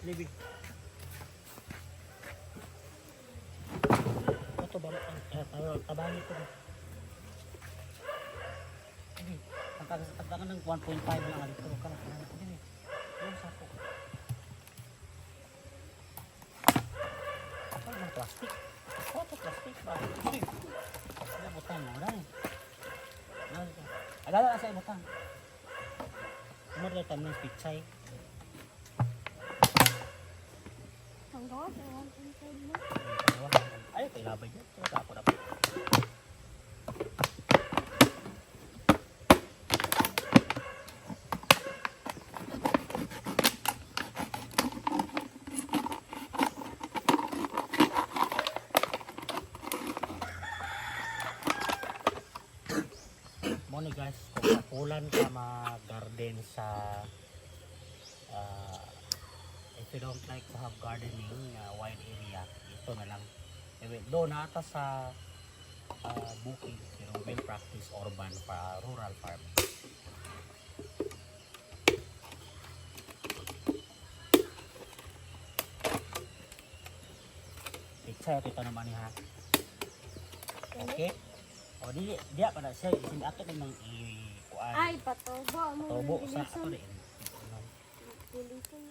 Libi. Ito ba? Tabahan ito. Pagkakan ng 1.5 lang alito ka lang. Yung sako. Apa yung plastic? Oh, ito plastic ba? Ada butang mo na eh. Ada sa butang. Umar na tayo ng pitsay. Ang gawa, ewan ko mo. Ay, kailabay dyan. Ito ako dapat. Morning guys, kung kapulan ka mag-garden sa if you don't like to have gardening wide area, ito na lang. Doon ata sa bukid, pero will practice urban para rural farming. Pizza ito naman niya. Okay? O di dia pada siya isin ato nang i-kuan. Ay, patobo. Tobo sa ato din. Pilisan.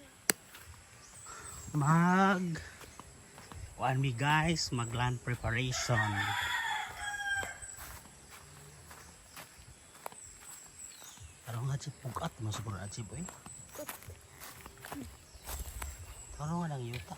Kuan mi guys, mag land preparation. Tarong nga si pugat mo siguro at si boy. Tarong nga lang yuta.